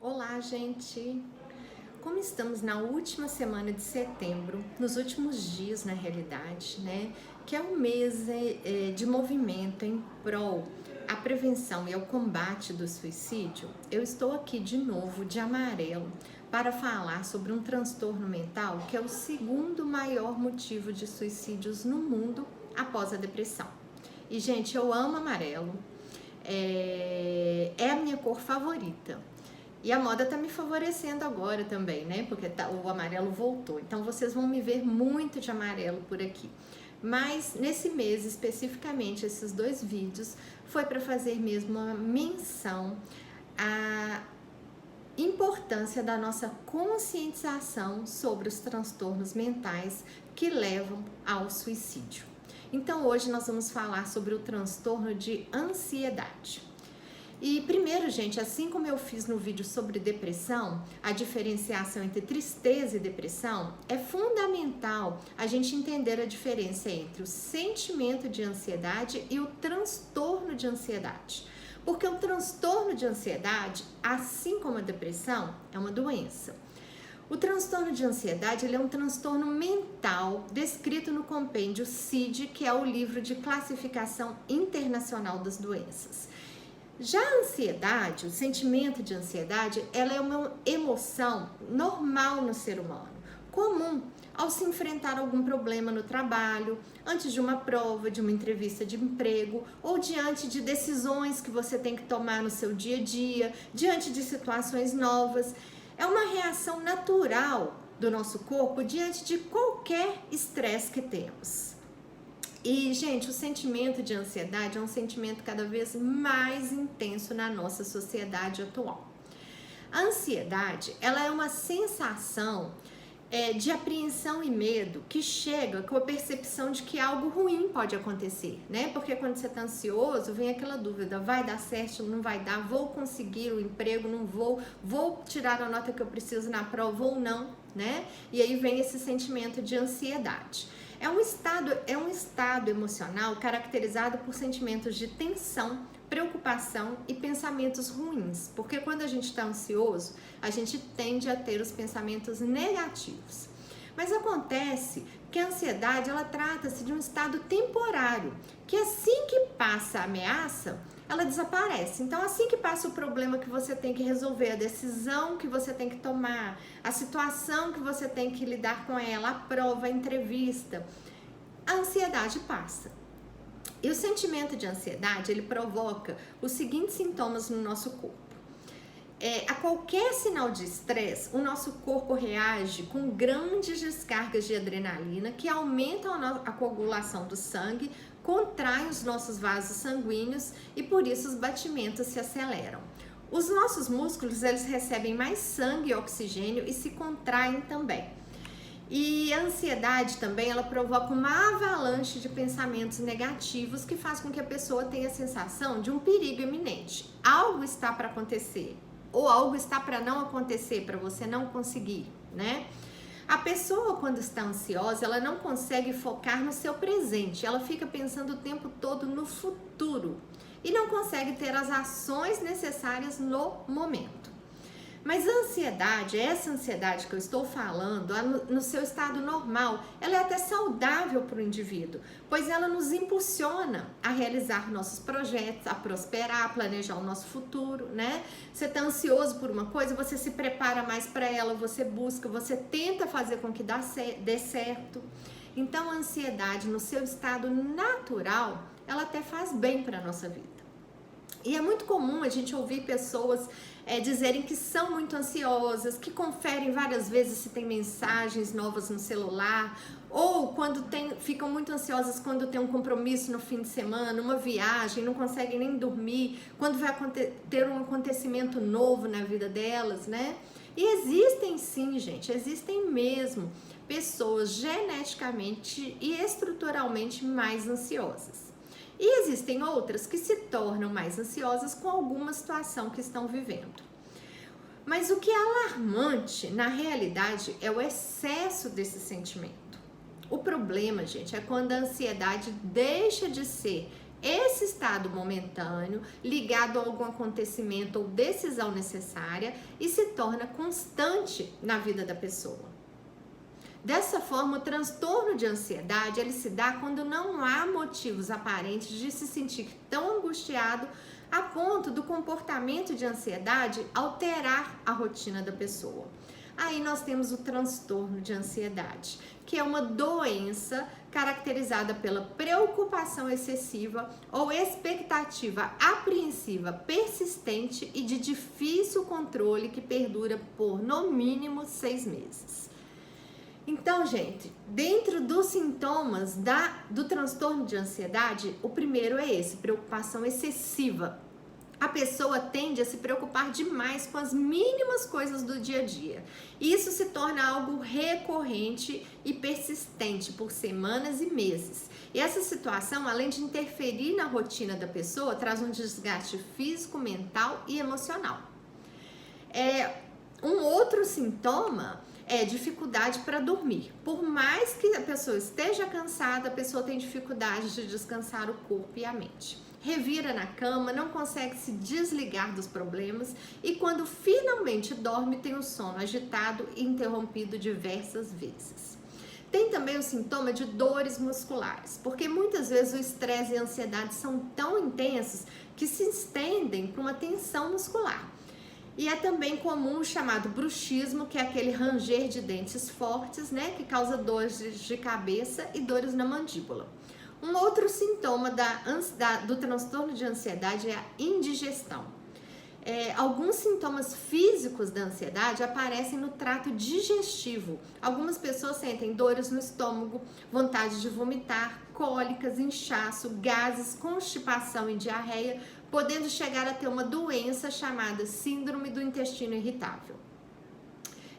Olá, gente! Como estamos na última semana de setembro, nos últimos dias, na realidade, né? Que é um mês de movimento em prol à prevenção e ao combate do suicídio, eu estou aqui de novo de amarelo para falar sobre um transtorno mental que é o segundo maior motivo de suicídios no mundo após a depressão. E, gente, eu amo amarelo, é a minha cor favorita. E a moda tá me favorecendo agora também, né? Porque o amarelo voltou. Então vocês vão me ver muito de amarelo por aqui. Mas nesse mês, especificamente, esses dois vídeos foi para fazer mesmo uma menção à importância da nossa conscientização sobre os transtornos mentais que levam ao suicídio. Então hoje nós vamos falar sobre o transtorno de ansiedade. E primeiro, gente, assim como eu fiz no vídeo sobre depressão, a diferenciação entre tristeza e depressão, é fundamental a gente entender a diferença entre o sentimento de ansiedade e o transtorno de ansiedade. Porque o transtorno de ansiedade, assim como a depressão, é uma doença. O transtorno de ansiedade ele é um transtorno mental descrito no compêndio CID, que é o livro de classificação internacional das doenças. Já a ansiedade, o sentimento de ansiedade, ela é uma emoção normal no ser humano, comum ao se enfrentar algum problema no trabalho, antes de uma prova, de uma entrevista de emprego ou diante de decisões que você tem que tomar no seu dia a dia, diante de situações novas. É uma reação natural do nosso corpo diante de qualquer estresse que temos. E, gente, o sentimento de ansiedade é um sentimento cada vez mais intenso na nossa sociedade atual. A ansiedade, ela é uma sensação de apreensão e medo que chega com a percepção de que algo ruim pode acontecer, né? Porque quando você está ansioso, vem aquela dúvida, vai dar certo, não vai dar, vou conseguir o emprego, não vou tirar a nota que eu preciso na prova ou não, né? E aí vem esse sentimento de ansiedade. É um estado emocional caracterizado por sentimentos de tensão, preocupação e pensamentos ruins, porque quando a gente está ansioso, a gente tende a ter os pensamentos negativos. Mas acontece que a ansiedade, ela trata-se de um estado temporário, que assim que passa a ameaça, ela desaparece. Então, assim que passa o problema que você tem que resolver, a decisão que você tem que tomar, a situação que você tem que lidar com ela, a prova, a entrevista, a ansiedade passa. E o sentimento de ansiedade, ele provoca os seguintes sintomas no nosso corpo. A qualquer sinal de estresse, o nosso corpo reage com grandes descargas de adrenalina que aumentam a coagulação do sangue, contraem os nossos vasos sanguíneos e por isso os batimentos se aceleram. Os nossos músculos, eles recebem mais sangue e oxigênio e se contraem também. E a ansiedade também, ela provoca uma avalanche de pensamentos negativos que faz com que a pessoa tenha a sensação de um perigo iminente. Algo está para acontecer ou algo está para não acontecer, para você não conseguir, né? A pessoa, quando está ansiosa, ela não consegue focar no seu presente, ela fica pensando o tempo todo no futuro e não consegue ter as ações necessárias no momento. Mas a ansiedade, essa ansiedade que eu estou falando, no seu estado normal, ela é até saudável para o indivíduo, pois ela nos impulsiona a realizar nossos projetos, a prosperar, a planejar o nosso futuro, né? Você está ansioso por uma coisa, você se prepara mais para ela, você busca, você tenta fazer com que dê certo. Então, a ansiedade, no seu estado natural, ela até faz bem para a nossa vida. E é muito comum a gente ouvir pessoas dizerem que são muito ansiosas, que conferem várias vezes se tem mensagens novas no celular, ou quando ficam muito ansiosas quando tem um compromisso no fim de semana, uma viagem, não conseguem nem dormir, quando vai ter um acontecimento novo na vida delas, né? E existem sim, gente, existem mesmo pessoas geneticamente e estruturalmente mais ansiosas. E existem outras que se tornam mais ansiosas com alguma situação que estão vivendo. Mas o que é alarmante, na realidade, é o excesso desse sentimento. O problema, gente, é quando a ansiedade deixa de ser esse estado momentâneo, ligado a algum acontecimento ou decisão necessária, e se torna constante na vida da pessoa. Dessa forma, o transtorno de ansiedade, ele se dá quando não há motivos aparentes de se sentir tão angustiado a ponto do comportamento de ansiedade alterar a rotina da pessoa. Aí nós temos o transtorno de ansiedade, que é uma doença caracterizada pela preocupação excessiva ou expectativa apreensiva persistente e de difícil controle que perdura por no mínimo 6 meses. Então, gente, dentro dos sintomas do transtorno de ansiedade, o primeiro é esse, preocupação excessiva. A pessoa tende a se preocupar demais com as mínimas coisas do dia a dia. Isso se torna algo recorrente e persistente por semanas e meses. E essa situação, além de interferir na rotina da pessoa, traz um desgaste físico, mental e emocional. Um outro sintoma é dificuldade para dormir. Por mais que a pessoa esteja cansada, a pessoa tem dificuldade de descansar o corpo e a mente. Revira na cama, não consegue se desligar dos problemas e quando finalmente dorme tem o sono agitado e interrompido diversas vezes. Tem também o sintoma de dores musculares, porque muitas vezes o estresse e a ansiedade são tão intensos que se estendem para uma tensão muscular. E é também comum o chamado bruxismo, que é aquele ranger de dentes fortes, né, que causa dores de cabeça e dores na mandíbula. Um outro sintoma do transtorno de ansiedade é a indigestão. Alguns sintomas físicos da ansiedade aparecem no trato digestivo. Algumas pessoas sentem dores no estômago, vontade de vomitar, cólicas, inchaço, gases, constipação e diarreia, podendo chegar a ter uma doença chamada síndrome do intestino irritável.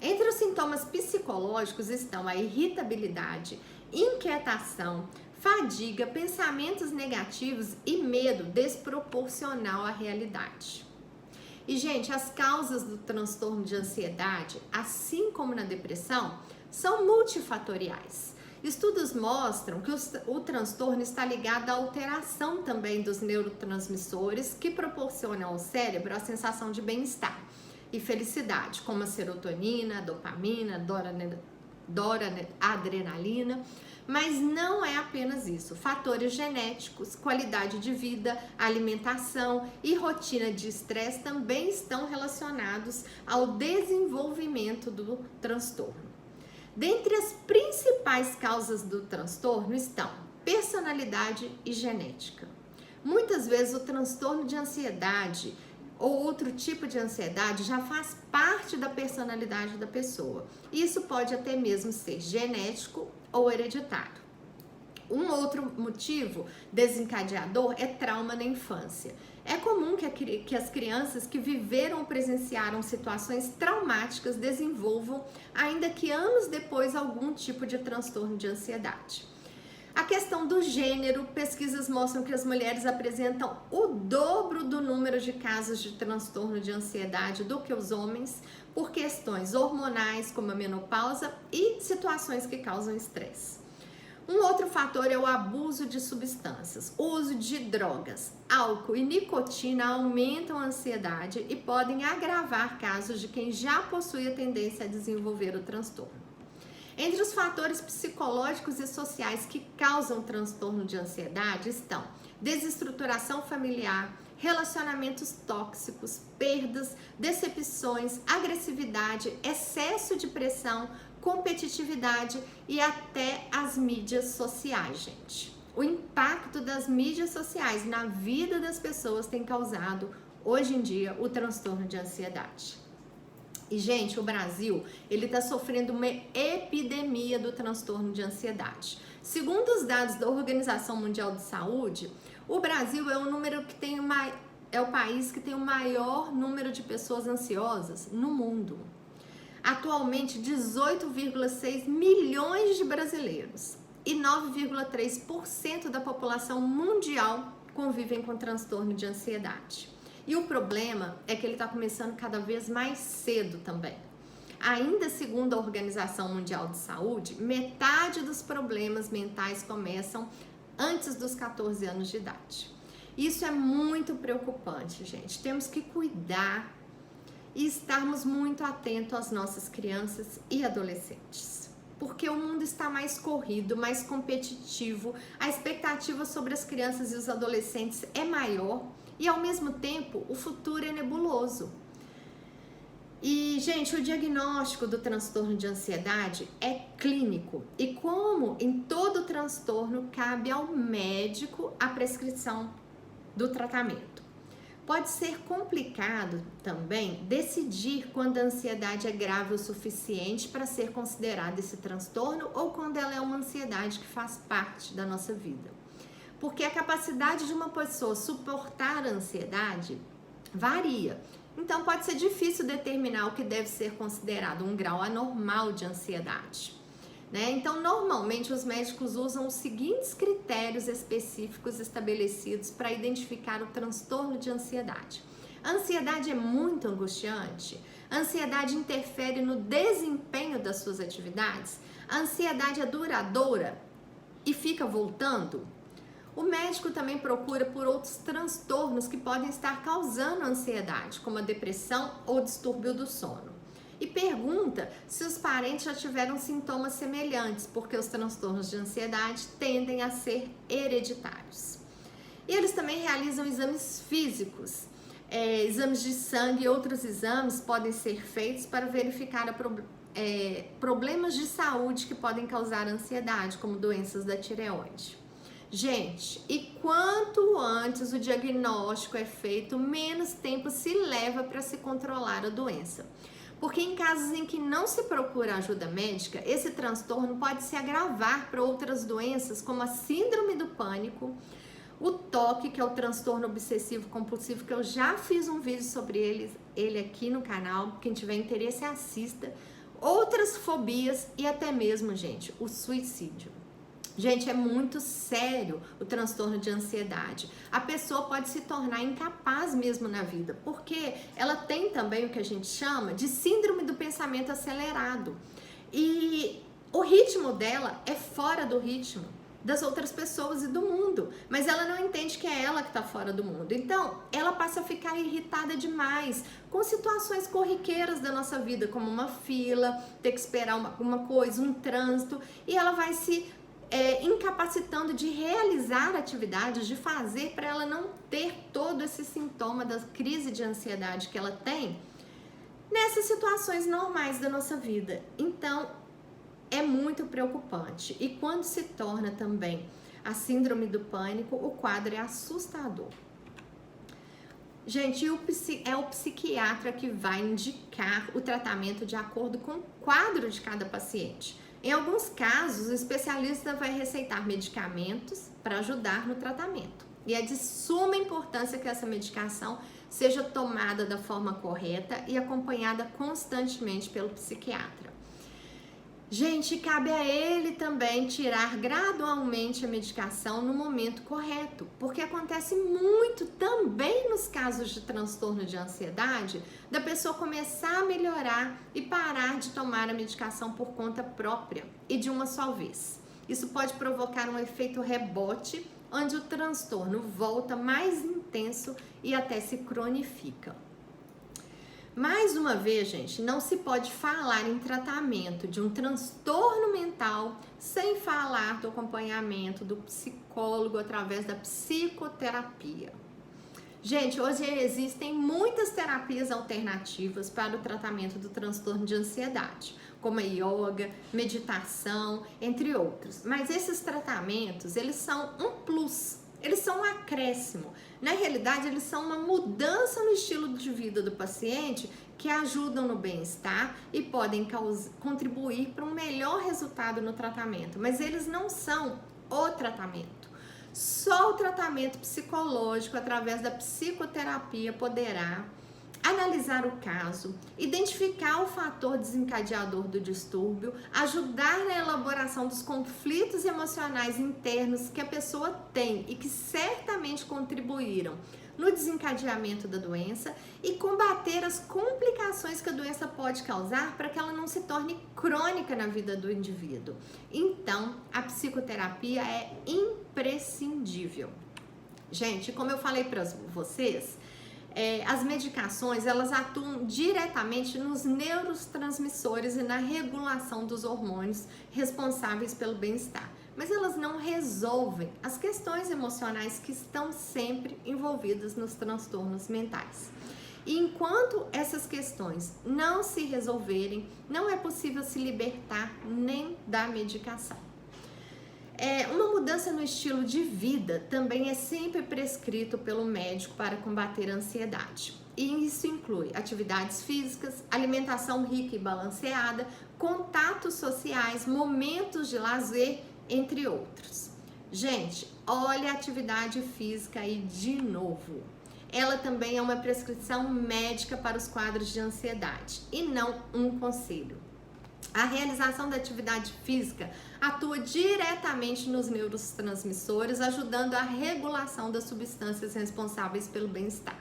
Entre os sintomas psicológicos estão a irritabilidade, inquietação, fadiga, pensamentos negativos e medo desproporcional à realidade. E, gente, as causas do transtorno de ansiedade, assim como na depressão, são multifatoriais. Estudos mostram que o transtorno está ligado à alteração também dos neurotransmissores que proporcionam ao cérebro a sensação de bem-estar e felicidade, como a serotonina, a dopamina, adrenalina. Mas não é apenas isso. Fatores genéticos, qualidade de vida, alimentação e rotina de estresse também estão relacionados ao desenvolvimento do transtorno. Dentre as principais causas do transtorno estão personalidade e genética. Muitas vezes o transtorno de ansiedade ou outro tipo de ansiedade já faz parte da personalidade da pessoa. Isso pode até mesmo ser genético ou hereditário. Um outro motivo desencadeador é trauma na infância. É comum que as crianças que viveram ou presenciaram situações traumáticas desenvolvam, ainda que anos depois, algum tipo de transtorno de ansiedade. A questão do gênero, pesquisas mostram que as mulheres apresentam o dobro do número de casos de transtorno de ansiedade do que os homens, por questões hormonais, como a menopausa e situações que causam estresse. Um outro fator é o abuso de substâncias. O uso de drogas, álcool e nicotina aumentam a ansiedade e podem agravar casos de quem já possui a tendência a desenvolver o transtorno. Entre os fatores psicológicos e sociais que causam transtorno de ansiedade estão desestruturação familiar, relacionamentos tóxicos, perdas, decepções, agressividade, excesso de pressão, competitividade e até as mídias sociais, gente. O impacto das mídias sociais na vida das pessoas tem causado, hoje em dia, o transtorno de ansiedade. E, gente, o Brasil, ele está sofrendo uma epidemia do transtorno de ansiedade. Segundo os dados da Organização Mundial de Saúde, o Brasil é o país que tem o maior número de pessoas ansiosas no mundo. Atualmente, 18,6 milhões de brasileiros e 9,3% da população mundial convivem com transtorno de ansiedade. E o problema é que ele está começando cada vez mais cedo também. Ainda segundo a Organização Mundial de Saúde, metade dos problemas mentais começam antes dos 14 anos de idade. Isso é muito preocupante, gente. Temos que cuidar e estarmos muito atentos às nossas crianças e adolescentes. Porque o mundo está mais corrido, mais competitivo, a expectativa sobre as crianças e os adolescentes é maior e, ao mesmo tempo, o futuro é nebuloso. E, gente, o diagnóstico do transtorno de ansiedade é clínico e, como em todo transtorno, cabe ao médico a prescrição do tratamento. Pode ser complicado também decidir quando a ansiedade é grave o suficiente para ser considerada esse transtorno ou quando ela é uma ansiedade que faz parte da nossa vida. Porque a capacidade de uma pessoa suportar a ansiedade varia. Então pode ser difícil determinar o que deve ser considerado um grau anormal de ansiedade. Então, normalmente, os médicos usam os seguintes critérios específicos estabelecidos para identificar o transtorno de ansiedade. A ansiedade é muito angustiante? A ansiedade interfere no desempenho das suas atividades? A ansiedade é duradoura e fica voltando? O médico também procura por outros transtornos que podem estar causando ansiedade, como a depressão ou distúrbio do sono. E pergunta se os parentes já tiveram sintomas semelhantes, porque os transtornos de ansiedade tendem a ser hereditários. E eles também realizam exames físicos, exames de sangue e outros exames podem ser feitos para verificar problemas de saúde que podem causar ansiedade, como doenças da tireoide. Gente, e quanto antes o diagnóstico é feito, menos tempo se leva para se controlar a doença. Porque em casos em que não se procura ajuda médica, esse transtorno pode se agravar para outras doenças, como a síndrome do pânico, o TOC, que é o transtorno obsessivo compulsivo, que eu já fiz um vídeo sobre ele aqui no canal, quem tiver interesse assista, outras fobias e até mesmo, gente, o suicídio. Gente, é muito sério o transtorno de ansiedade. A pessoa pode se tornar incapaz mesmo na vida, porque ela tem também o que a gente chama de síndrome do pensamento acelerado. E o ritmo dela é fora do ritmo das outras pessoas e do mundo, mas ela não entende que é ela que está fora do mundo. Então, ela passa a ficar irritada demais com situações corriqueiras da nossa vida, como uma fila, ter que esperar alguma coisa, um trânsito, e ela vai se incapacitando de realizar atividades, de fazer, para ela não ter todo esse sintoma da crise de ansiedade que ela tem nessas situações normais da nossa vida. Então, é muito preocupante. E quando se torna também a síndrome do pânico, o quadro é assustador. Gente, é o psiquiatra que vai indicar o tratamento de acordo com o quadro de cada paciente. Em alguns casos, o especialista vai receitar medicamentos para ajudar no tratamento. E é de suma importância que essa medicação seja tomada da forma correta e acompanhada constantemente pelo psiquiatra. Gente, cabe a ele também tirar gradualmente a medicação no momento correto, porque acontece muito também nos casos de transtorno de ansiedade, da pessoa começar a melhorar e parar de tomar a medicação por conta própria e de uma só vez. Isso pode provocar um efeito rebote, onde o transtorno volta mais intenso e até se cronifica. Mais uma vez, gente, não se pode falar em tratamento de um transtorno mental sem falar do acompanhamento do psicólogo através da psicoterapia. Gente, hoje existem muitas terapias alternativas para o tratamento do transtorno de ansiedade, como a yoga, meditação, entre outros. Mas esses tratamentos, eles são um plus, eles são um acréscimo. Na realidade, eles são uma mudança no estilo de vida do paciente que ajudam no bem-estar e podem contribuir para um melhor resultado no tratamento, mas eles não são o tratamento. Só o tratamento psicológico através da psicoterapia poderá analisar o caso, identificar o fator desencadeador do distúrbio, ajudar na elaboração dos conflitos emocionais internos que a pessoa tem e que certamente contribuíram no desencadeamento da doença e combater as complicações que a doença pode causar para que ela não se torne crônica na vida do indivíduo. Então, a psicoterapia é imprescindível. Gente, como eu falei para vocês, as medicações, elas atuam diretamente nos neurotransmissores e na regulação dos hormônios responsáveis pelo bem-estar. Mas elas não resolvem as questões emocionais que estão sempre envolvidas nos transtornos mentais. E enquanto essas questões não se resolverem, não é possível se libertar nem da medicação. Uma mudança no estilo de vida também é sempre prescrito pelo médico para combater a ansiedade. E isso inclui atividades físicas, alimentação rica e balanceada, contatos sociais, momentos de lazer, entre outros. Gente, olha a atividade física aí de novo. Ela também é uma prescrição médica para os quadros de ansiedade e não um conselho. A realização da atividade física atua diretamente nos neurotransmissores, ajudando a regulação das substâncias responsáveis pelo bem-estar.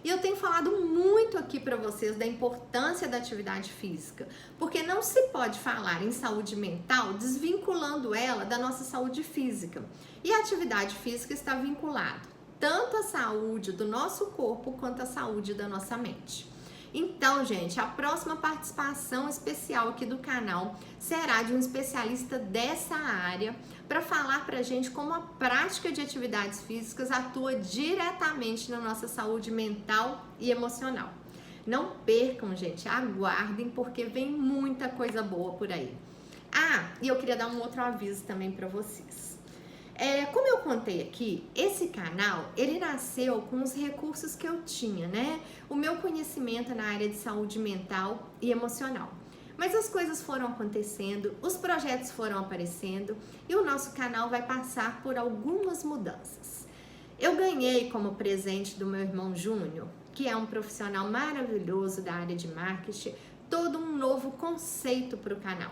E eu tenho falado muito aqui para vocês da importância da atividade física, porque não se pode falar em saúde mental desvinculando ela da nossa saúde física. E a atividade física está vinculada tanto à saúde do nosso corpo quanto à saúde da nossa mente. Então, gente, a próxima participação especial aqui do canal será de um especialista dessa área para falar pra gente como a prática de atividades físicas atua diretamente na nossa saúde mental e emocional. Não percam, gente, aguardem, porque vem muita coisa boa por aí. E eu queria dar um outro aviso também para vocês. Como eu contei aqui, esse canal, ele nasceu com os recursos que eu tinha, né? O meu conhecimento na área de saúde mental e emocional. Mas as coisas foram acontecendo, os projetos foram aparecendo e o nosso canal vai passar por algumas mudanças. Eu ganhei como presente do meu irmão Júnior, que é um profissional maravilhoso da área de marketing, todo um novo conceito para o canal.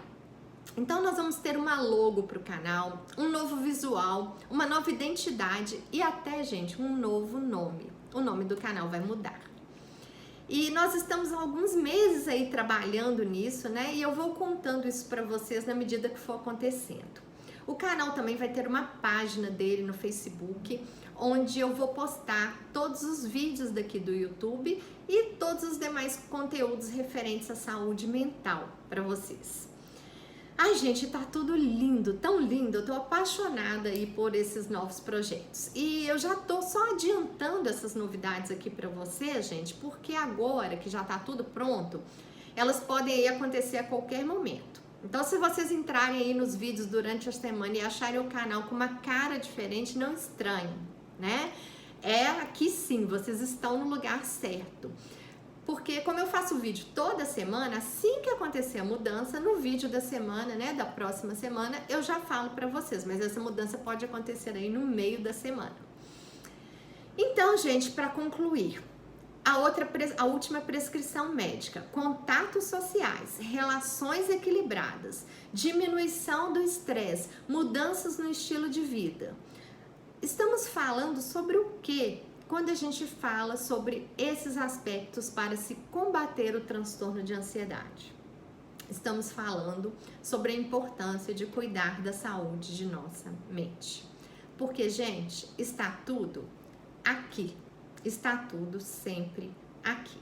Então nós vamos ter uma logo para o canal, um novo visual, uma nova identidade e até, gente, um novo nome. O nome do canal vai mudar. E nós estamos há alguns meses aí trabalhando nisso, né? E eu vou contando isso para vocês na medida que for acontecendo. O canal também vai ter uma página dele no Facebook, onde eu vou postar todos os vídeos daqui do YouTube e todos os demais conteúdos referentes à saúde mental para vocês. Ai, gente, tá tudo lindo, tão lindo. Eu tô apaixonada aí por esses novos projetos. E eu já tô só adiantando essas novidades aqui pra vocês, gente, porque agora que já tá tudo pronto, elas podem aí acontecer a qualquer momento. Então, se vocês entrarem aí nos vídeos durante a semana e acharem o canal com uma cara diferente, não estranhem, né? Aqui sim, vocês estão no lugar certo. Porque como eu faço vídeo toda semana, assim que acontecer a mudança, no vídeo da semana, né, da próxima semana, eu já falo para vocês, mas essa mudança pode acontecer aí no meio da semana. Então, gente, para concluir, a última prescrição médica: contatos sociais, relações equilibradas, diminuição do estresse, mudanças no estilo de vida. Estamos falando sobre o quê? Quando a gente fala sobre esses aspectos para se combater o transtorno de ansiedade, estamos falando sobre a importância de cuidar da saúde de nossa mente. Porque, gente, está tudo aqui, está tudo sempre aqui.